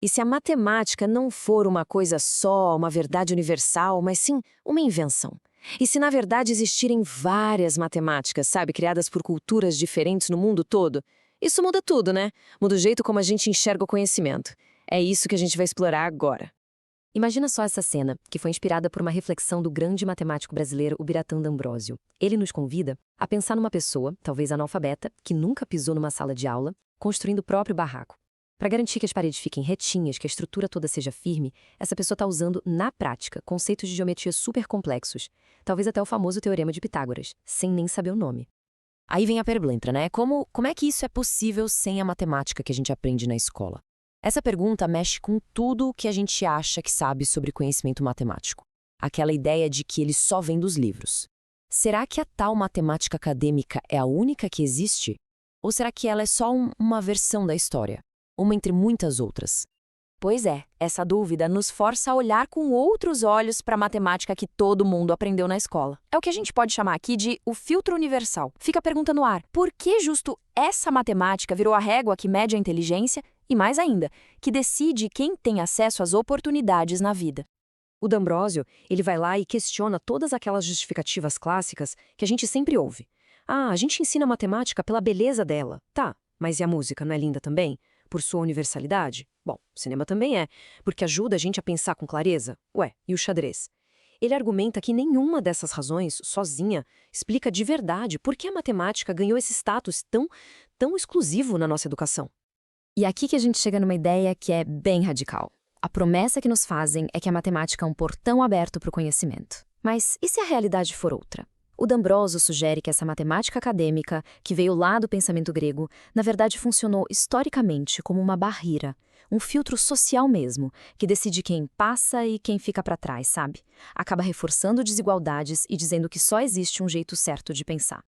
E se a matemática não for uma coisa só, uma verdade universal, mas sim uma invenção? E se na verdade existirem várias matemáticas, sabe, criadas por culturas diferentes no mundo todo? Isso muda tudo, né? Muda o jeito como a gente enxerga o conhecimento. É isso que a gente vai explorar agora. Imagina só essa cena, que foi inspirada por uma reflexão do grande matemático brasileiro Ubiratã D'Ambrosio. Ele nos convida a pensar numa pessoa, talvez analfabeta, que nunca pisou numa sala de aula, construindo o próprio barraco. Para garantir que as paredes fiquem retinhas, que a estrutura toda seja firme, essa pessoa está usando, na prática, conceitos de geometria super complexos, talvez até o famoso Teorema de Pitágoras, sem nem saber o nome. Aí vem a pergunta, né? Como é que isso é possível sem a matemática que a gente aprende na escola? Essa pergunta mexe com tudo o que a gente acha que sabe sobre conhecimento matemático. Aquela ideia de que ele só vem dos livros. Será que a tal matemática acadêmica é a única que existe? Ou será que ela é só uma versão da história? Uma entre muitas outras? Pois é, essa dúvida nos força a olhar com outros olhos para a matemática que todo mundo aprendeu na escola. É o que a gente pode chamar aqui de o filtro universal. Fica a pergunta no ar: por que justo essa matemática virou a régua que mede a inteligência e, mais ainda, que decide quem tem acesso às oportunidades na vida? O D'Ambrosio, ele vai lá e questiona todas aquelas justificativas clássicas que a gente sempre ouve. Ah, a gente ensina matemática pela beleza dela. Tá, mas e a música, não é linda também? Por sua universalidade? Bom, o cinema também é, porque ajuda a gente a pensar com clareza. Ué, e o xadrez? Ele argumenta que nenhuma dessas razões, sozinha, explica de verdade por que a matemática ganhou esse status tão exclusivo na nossa educação. E aqui que a gente chega numa ideia que é bem radical. A promessa que nos fazem é que a matemática é um portão aberto para o conhecimento. Mas e se a realidade for outra? O D'Ambrosio sugere que essa matemática acadêmica, que veio lá do pensamento grego, na verdade funcionou historicamente como uma barreira, um filtro social mesmo, que decide quem passa e quem fica para trás, sabe? Acaba reforçando desigualdades e dizendo que só existe um jeito certo de pensar.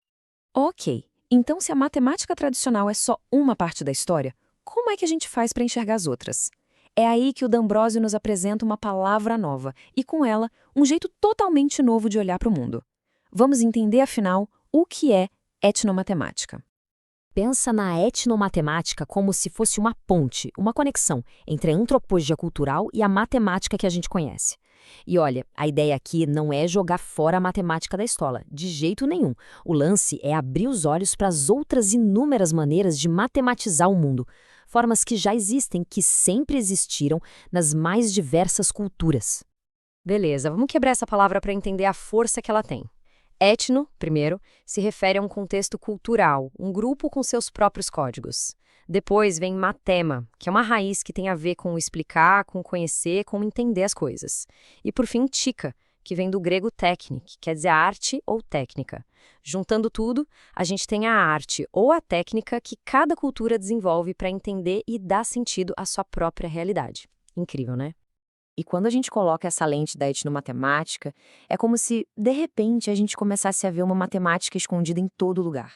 Ok, então se a matemática tradicional é só uma parte da história, como é que a gente faz para enxergar as outras? É aí que o D'Ambrosio nos apresenta uma palavra nova e, com ela, um jeito totalmente novo de olhar para o mundo. Vamos entender, afinal, o que é etnomatemática. Pensa na etnomatemática como se fosse uma ponte, uma conexão entre a antropologia cultural e a matemática que a gente conhece. E olha, a ideia aqui não é jogar fora a matemática da escola, de jeito nenhum. O lance é abrir os olhos para as outras inúmeras maneiras de matematizar o mundo, formas que já existem, que sempre existiram nas mais diversas culturas. Beleza, vamos quebrar essa palavra para entender a força que ela tem. Etno, primeiro, se refere a um contexto cultural, um grupo com seus próprios códigos. Depois vem matema, que é uma raiz que tem a ver com explicar, com conhecer, com entender as coisas. E por fim, tica, que vem do grego técnic, que quer dizer arte ou técnica. Juntando tudo, a gente tem a arte ou a técnica que cada cultura desenvolve para entender e dar sentido à sua própria realidade. Incrível, né? E quando a gente coloca essa lente da etnomatemática, é como se, de repente, a gente começasse a ver uma matemática escondida em todo lugar.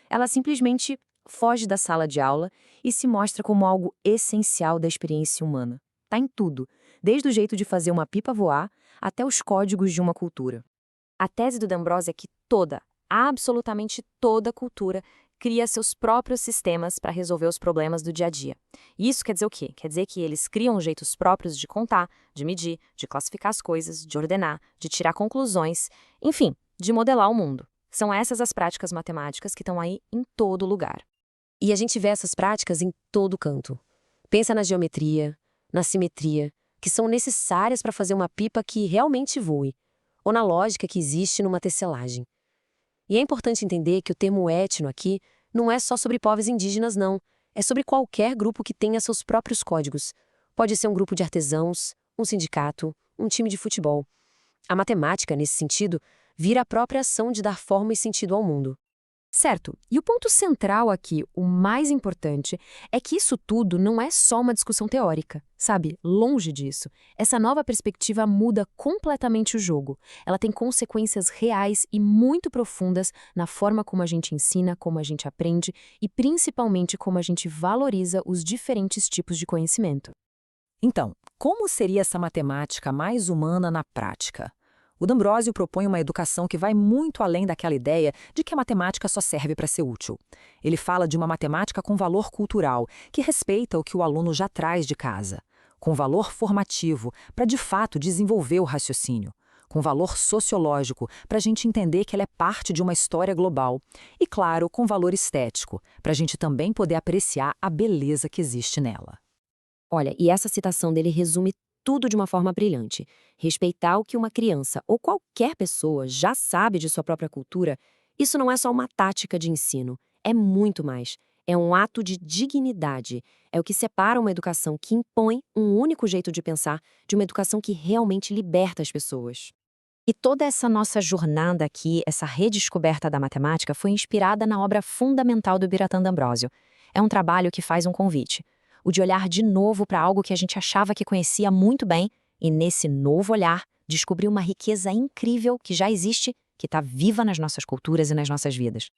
Ela simplesmente foge da sala de aula e se mostra como algo essencial da experiência humana. Tá em tudo, desde o jeito de fazer uma pipa voar até os códigos de uma cultura. A tese do D'Ambrosio é que absolutamente toda cultura cria seus próprios sistemas para resolver os problemas do dia a dia. E isso quer dizer o quê? Quer dizer que eles criam jeitos próprios de contar, de medir, de classificar as coisas, de ordenar, de tirar conclusões, enfim, de modelar o mundo. São essas as práticas matemáticas que estão aí em todo lugar. E a gente vê essas práticas em todo canto. Pensa na geometria, na simetria, que são necessárias para fazer uma pipa que realmente voe, ou na lógica que existe numa tecelagem. E é importante entender que o termo etno aqui não é só sobre povos indígenas, não. É sobre qualquer grupo que tenha seus próprios códigos. Pode ser um grupo de artesãos, um sindicato, um time de futebol. A matemática, nesse sentido, vira a própria ação de dar forma e sentido ao mundo. Certo, e o ponto central aqui, o mais importante, é que isso tudo não é só uma discussão teórica, sabe? Longe disso. Essa nova perspectiva muda completamente o jogo. Ela tem consequências reais e muito profundas na forma como a gente ensina, como a gente aprende e principalmente como a gente valoriza os diferentes tipos de conhecimento. Então, como seria essa matemática mais humana na prática? O D'Ambrosio propõe uma educação que vai muito além daquela ideia de que a matemática só serve para ser útil. Ele fala de uma matemática com valor cultural, que respeita o que o aluno já traz de casa. com valor formativo, para de fato desenvolver o raciocínio, com valor sociológico, para a gente entender que ela é parte de uma história global, e, claro, com valor estético, para a gente também poder apreciar a beleza que existe nela. Olha, e essa citação dele resume tudo de uma forma brilhante. Respeitar o que uma criança ou qualquer pessoa já sabe de sua própria cultura, isso não é só uma tática de ensino, é muito mais. É um ato de dignidade. É o que separa uma educação que impõe um único jeito de pensar de uma educação que realmente liberta as pessoas. E toda essa nossa jornada aqui, essa redescoberta da matemática, foi inspirada na obra fundamental do Biratan D'Ambrosio. É um trabalho que faz um convite. O de olhar de novo para algo que a gente achava que conhecia muito bem e, nesse novo olhar, descobrir uma riqueza incrível que já existe, que está viva nas nossas culturas e nas nossas vidas.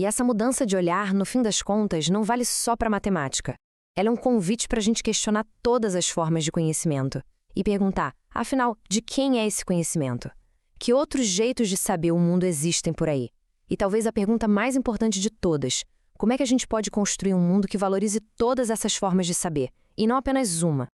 E essa mudança de olhar, no fim das contas, não vale só para matemática. Ela é um convite para a gente questionar todas as formas de conhecimento e perguntar, afinal, de quem é esse conhecimento? Que outros jeitos de saber o mundo existem por aí? E talvez a pergunta mais importante de todas, como é que a gente pode construir um mundo que valorize todas essas formas de saber, e não apenas uma?